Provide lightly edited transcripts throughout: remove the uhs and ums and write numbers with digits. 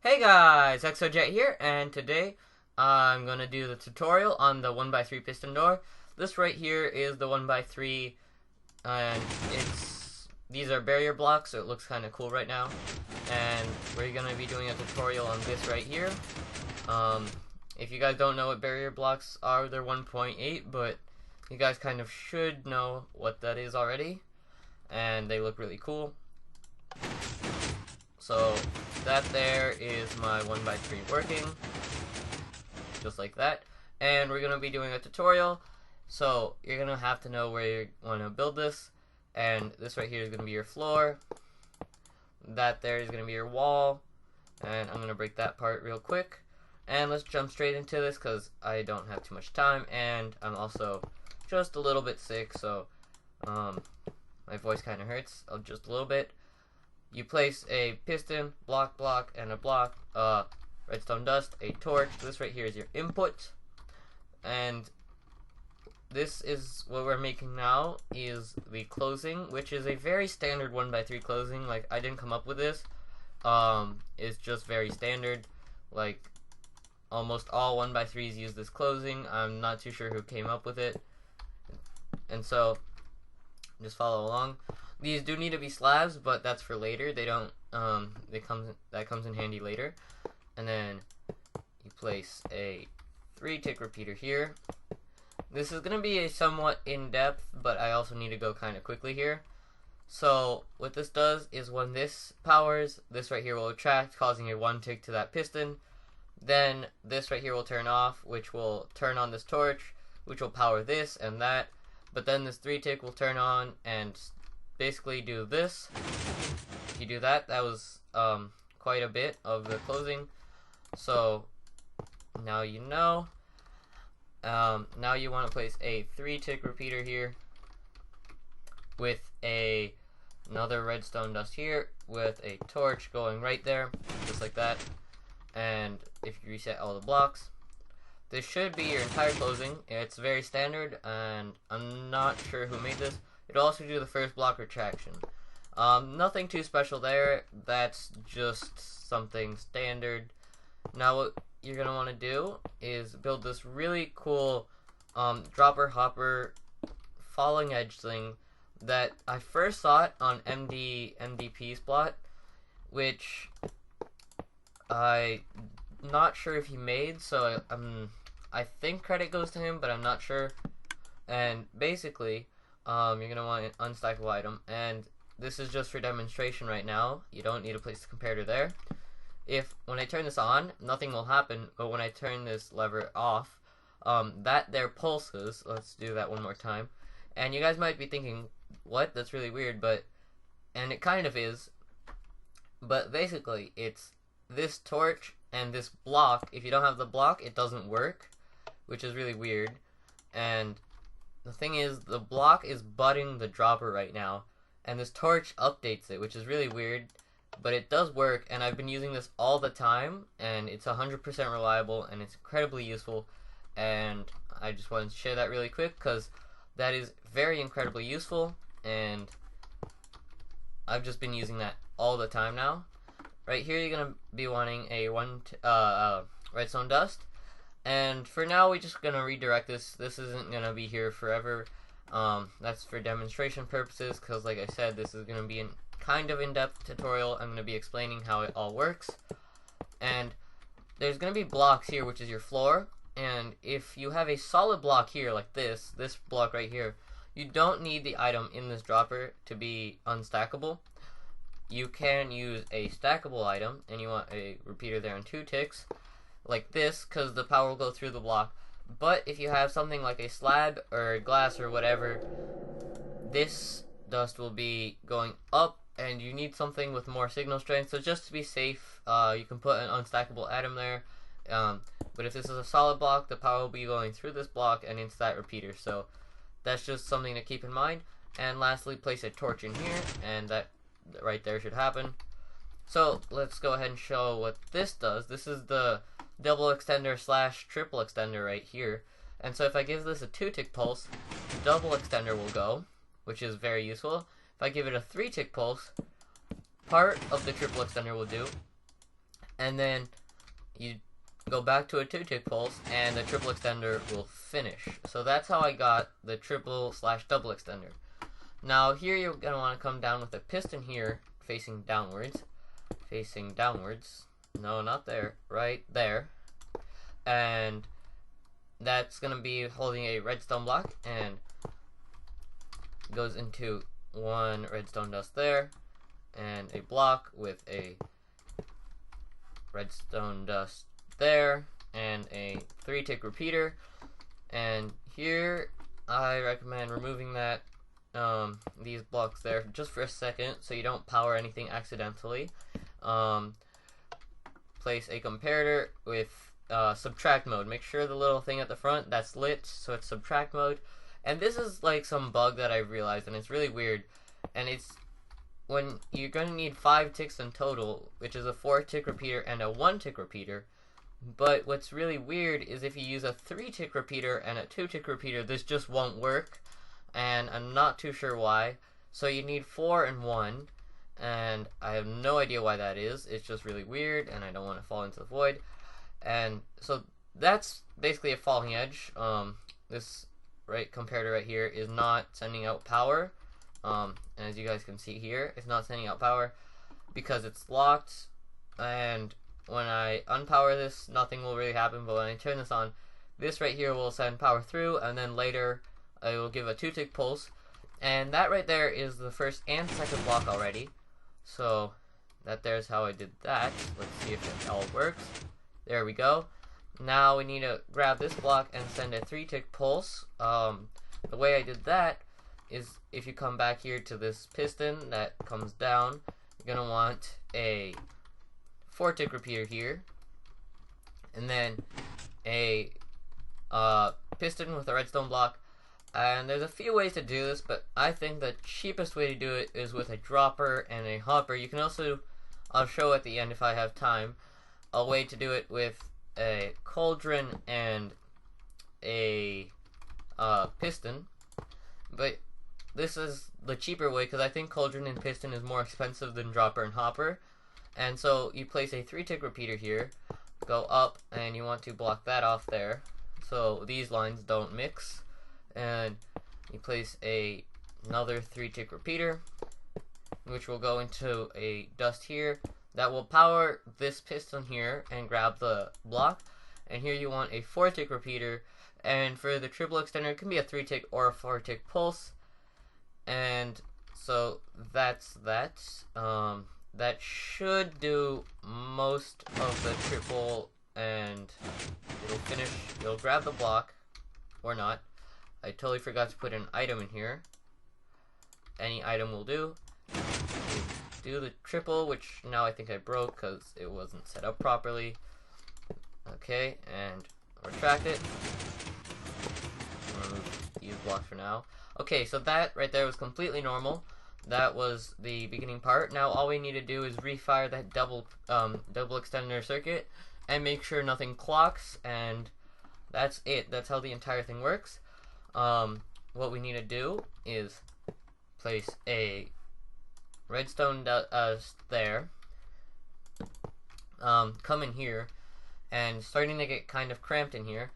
Hey guys, ExoJet here, and today I'm gonna do the tutorial on the 1x3 piston door. This right here is the 1x3, and these are barrier blocks, so it looks kind of cool right now. And we're gonna be doing a tutorial on this right here. If you guys don't know what barrier blocks are, they're 1.8, but you guys kind of should know what that is already, and they look really cool. So that there is my 1x3 working, just like that. And we're going to be doing a tutorial, so you're going to have to know where you want to build this. And this right here is going to be your floor. That there is going to be your wall. And I'm going to break that part real quick. And let's jump straight into this because I don't have too much time. And I'm also just a little bit sick, so my voice kind of hurts just a little bit. You place a piston, block, and a block, redstone dust, a torch. This right here is your input. And this is what we're making now, is the closing, which is a very standard 1x3 closing. Like, I didn't come up with this. It's just very standard. Like, almost all 1x3s use this closing. I'm not too sure who came up with it. And so, just follow along. These do need to be slabs, but that's for later. They don't. That comes in handy later. And then you place a 3-tick repeater here. This is gonna be a somewhat in-depth, but I also need to go kind of quickly here. So what this does is when this powers, this right here will attract, causing a 1-tick to that piston. Then this right here will turn off, which will turn on this torch, which will power this and that. But then this 3-tick will turn on and basically do this. If you do that, that was quite a bit of the closing. So now you know. Now you want to place a 3-tick repeater here with another redstone dust here with a torch going right there, just like that. And if you reset all the blocks, this should be your entire closing. It's very standard, and I'm not sure who made this. It'll also do the first block retraction. Nothing too special there. That's just something standard. Now what you're going to want to do is build this really cool dropper hopper falling edge thing that I first saw it on MDP's plot, which I'm not sure if he made, so I think credit goes to him, but I'm not sure. And basically, you're going to want an unstackable item, and this is just for demonstration right now. You don't need to place the comparator there. When I turn this on, nothing will happen, but when I turn this lever off, that there pulses. Let's do that one more time. And you guys might be thinking, what? That's really weird, and it kind of is. But basically, it's this torch and this block. If you don't have the block, it doesn't work, which is really weird. And the thing is, the block is butting the dropper right now, and this torch updates it, which is really weird, but it does work, and I've been using this all the time, and it's 100% reliable, and it's incredibly useful, and I just wanted to share that really quick, because that is very incredibly useful, and I've just been using that all the time now. Right here, you're going to be wanting a redstone dust. And for now, we're just going to redirect this. This isn't going to be here forever. That's for demonstration purposes, because like I said, this is going to be a kind of in-depth tutorial. I'm going to be explaining how it all works. And there's going to be blocks here, which is your floor. And if you have a solid block here, like this block right here, you don't need the item in this dropper to be unstackable. You can use a stackable item, and you want a repeater there and 2 ticks, like this, because the power will go through the block. But if you have something like a slab or glass or whatever, this dust will be going up, and you need something with more signal strength. So just to be safe, you can put an unstackable atom there. But if this is a solid block, the power will be going through this block and into that repeater. So that's just something to keep in mind. And lastly, place a torch in here, and that right there should happen. So let's go ahead and show what this does. This is the double extender / triple extender right here. And so if I give this a 2-tick pulse, double extender will go, which is very useful. If I give it a 3-tick pulse, part of the triple extender will do, and then you go back to a 2-tick pulse, and the triple extender will finish. So that's how I got the triple/double extender. Now here you're going to want to come down with a piston here, facing downwards. No, not there, right there. And that's going to be holding a redstone block, and goes into one redstone dust there, and a block with a redstone dust there, and a 3-tick repeater. And here I recommend removing that these blocks there just for a second so you don't power anything accidentally. Place a comparator with subtract mode. Make sure the little thing at the front that's lit, so it's subtract mode. And this is like some bug that I've realized, and it's really weird. And it's when you're going to need 5 ticks in total, which is a 4-tick repeater and a 1-tick repeater. But what's really weird is if you use a 3-tick repeater and a 2-tick repeater, this just won't work. And I'm not too sure why. So you need 4 and 1. And I have no idea why that is. It's just really weird, and I don't want to fall into the void. And so that's basically a falling edge. This comparator right here is not sending out power. And as you guys can see here, it's not sending out power because it's locked. And when I unpower this, nothing will really happen. But when I turn this on, this right here will send power through, and then later I will give a 2-tick pulse. And that right there is the first and second block already. So there's how I did that. Let's see if it all works. There we go. Now we need to grab this block and send a 3-tick pulse. The way I did that is if you come back here to this piston that comes down, you're going to want a 4-tick repeater here, and then a piston with a redstone block. And there's a few ways to do this, but I think the cheapest way to do it is with a dropper and a hopper. You can also, I'll show at the end if I have time, a way to do it with a cauldron and a piston. But this is the cheaper way because I think cauldron and piston is more expensive than dropper and hopper. And so you place a 3-tick repeater here, go up, and you want to block that off there so these lines don't mix. And you place another 3-tick repeater, which will go into a dust here that will power this piston here and grab the block. And here you want a 4-tick repeater, and for the triple extender it can be a 3-tick or a 4-tick pulse. And so that's that. That should do most of the triple, and it'll finish. You'll grab the block or not. I totally forgot to put an item in here. Any item will do. Do the triple, which now I think I broke because it wasn't set up properly. Okay, and retract it. Remove these blocks for now. Okay, so that right there was completely normal. That was the beginning part. Now all we need to do is refire that double extender circuit and make sure nothing clocks, and that's it. That's how the entire thing works. What we need to do is place a redstone there. Come in here, and starting to get kind of cramped in here,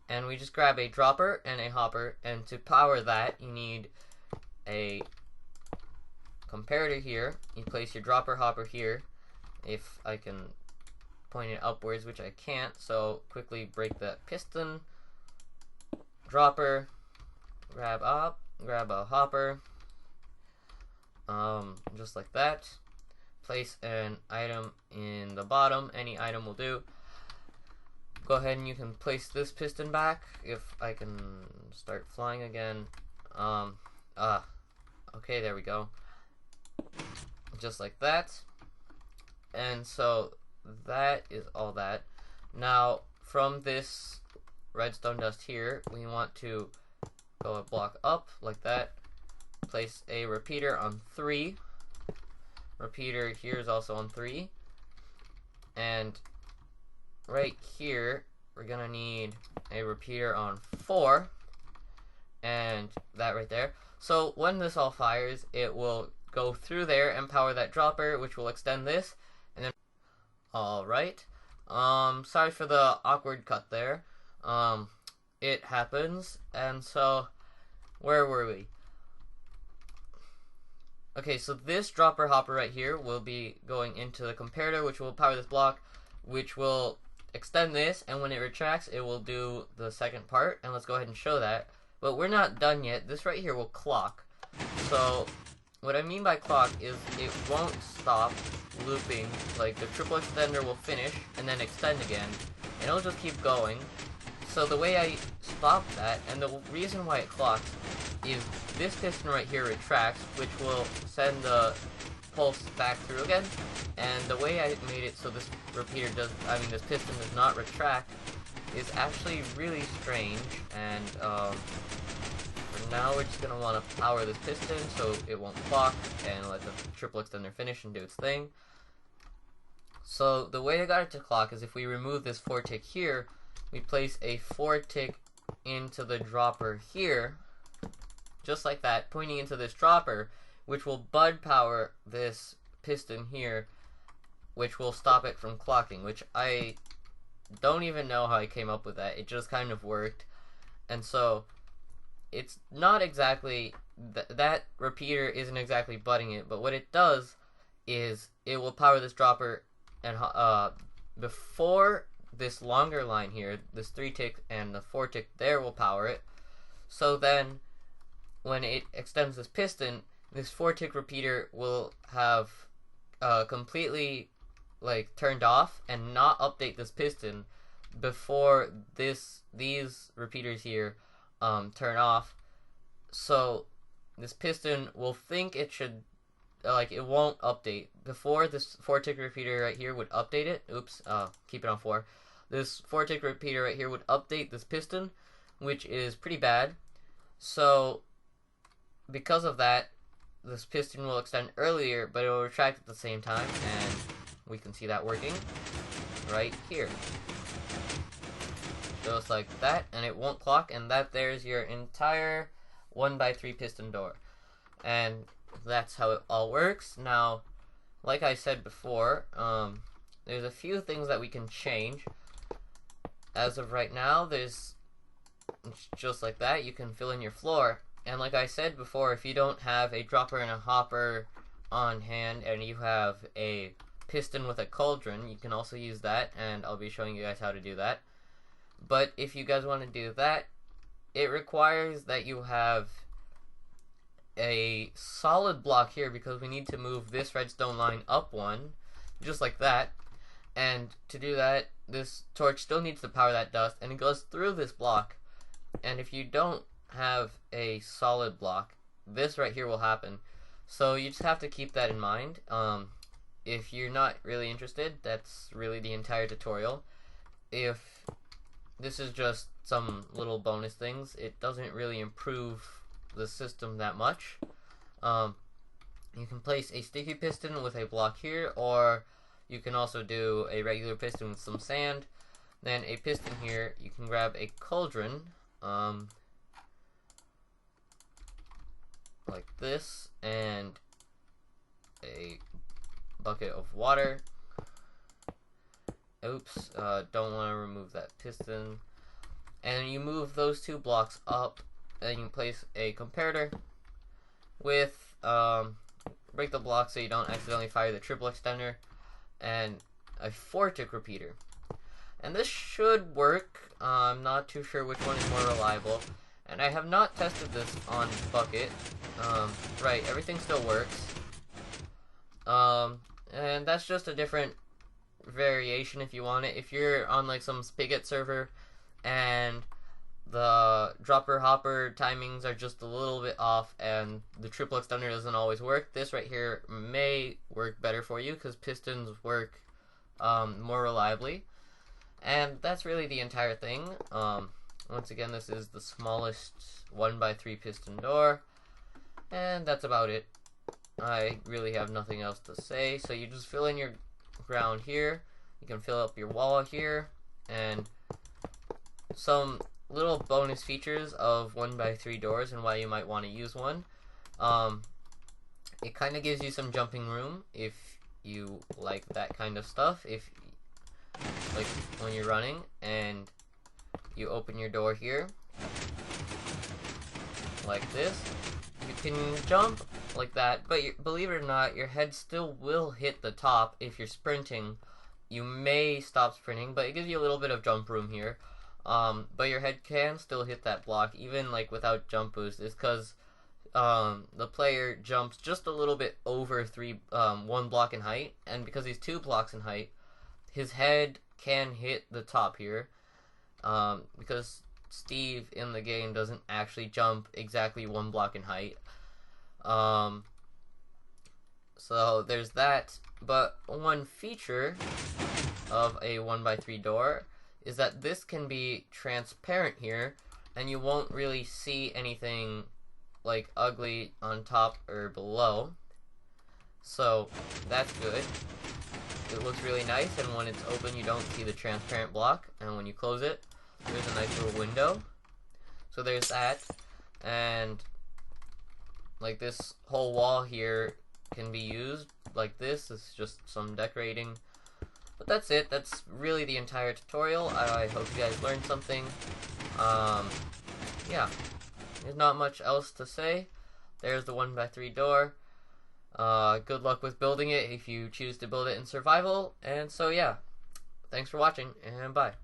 and we just grab a dropper and a hopper, and to power that you need a comparator here. You place your dropper hopper here. If I can point it upwards, which I can't, so quickly break that piston. Dropper, grab a hopper, just like that. Place an item in the bottom. Any item will do. Go ahead and you can place this piston back. If I can start flying again. Okay, there we go. Just like that. And so that is all that. Now from this redstone dust here, we want to go a block up like that. Place a repeater on 3. Repeater here is also on 3. And right here we're gonna need a repeater on 4. And that right there. So when this all fires, it will go through there and power that dropper, which will extend this. And then Alright. Sorry for the awkward cut there. It happens. And so, where were we? Okay, so this dropper hopper right here will be going into the comparator, which will power this block, which will extend this, and when it retracts, it will do the second part, and let's go ahead and show that. But we're not done yet. This right here will clock. So, what I mean by clock is it won't stop looping. Like, the triple extender will finish, and then extend again, and it'll just keep going. So the way I stop that, and the reason why it clocks, is this piston right here retracts, which will send the pulse back through again. And the way I made it so this this piston does not retract, is actually really strange. And for now, we're just gonna want to power this piston so it won't clock, and let the triple extender finish and do its thing. So the way I got it to clock is if we remove this 4-tick here, we place a 4-tick into the dropper here, just like that, pointing into this dropper, which will bud power this piston here, which will stop it from clocking, which I don't even know how I came up with that. It just kind of worked. And so it's not exactly that repeater isn't exactly budding it, but what it does is it will power this dropper, and before this longer line here, this 3-tick and the 4-tick there will power it. So then when it extends this piston, this 4-tick repeater will have completely turned off and not update this piston before these repeaters here turn off. So this piston will think it should, it won't update before this 4-tick repeater right here would update it. Oops, keep it on 4. This 4-tick repeater right here would update this piston, which is pretty bad. So because of that, this piston will extend earlier, but it will retract at the same time, and we can see that working right here. Just like that, and it won't clock, and there's your entire 1x3 piston door. And that's how it all works. Now, like I said before, there's a few things that we can change. As of right now, there's just like that, you can fill in your floor. And like I said before, if you don't have a dropper and a hopper on hand and you have a piston with a cauldron, you can also use that, and I'll be showing you guys how to do that. But if you guys want to do that, it requires that you have a solid block here, because we need to move this redstone line up one, just like that. And to do that, this torch still needs to power that dust, and it goes through this block. And if you don't have a solid block, this right here will happen. So you just have to keep that in mind. If you're not really interested, that's really the entire tutorial. If this is just some little bonus things, it doesn't really improve the system that much. You can place a sticky piston with a block here, or you can also do a regular piston with some sand. Then a piston here, you can grab a cauldron, like this, and a bucket of water. Oops, don't want to remove that piston. And you move those two blocks up, and you place a comparator with, break the block so you don't accidentally fire the triple extender, and a 4-tick repeater. And this should work. I'm not too sure which one is more reliable, and I have not tested this on bucket. Right, everything still works. And that's just a different variation if you want it. If you're on some spigot server and the dropper hopper timings are just a little bit off and the triple extender doesn't always work, this right here may work better for you, because pistons work more reliably. And that's really the entire thing. Once again, this is the smallest 1x3 piston door, and that's about it. I really have nothing else to say. So you just fill in your ground here, you can fill up your wall here, and some little bonus features of 1x3 doors and why you might want to use one. It kind of gives you some jumping room if you like that kind of stuff. If like when you're running and you open your door here like this, you can jump like that, but believe it or not, your head still will hit the top. If you're sprinting, you may stop sprinting, but it gives you a little bit of jump room here. But your head can still hit that block even like without jump boost. It's because the player jumps just a little bit over 1 block in height, and because he's 2 blocks in height, his head can hit the top here, because Steve in the game doesn't actually jump exactly 1 block in height. So there's that. But one feature of a 1x3 door is that this can be transparent here, and you won't really see anything like ugly on top or below. So that's good. It looks really nice, and when it's open you don't see the transparent block, and when you close it there's a nice little window. So there's that, and like this whole wall here can be used like this. It's just some decorating. But that's it. That's really the entire tutorial. I hope you guys learned something. Yeah. There's not much else to say. There's the 1x3 door. Good luck with building it if you choose to build it in survival. And so yeah. Thanks for watching, and bye.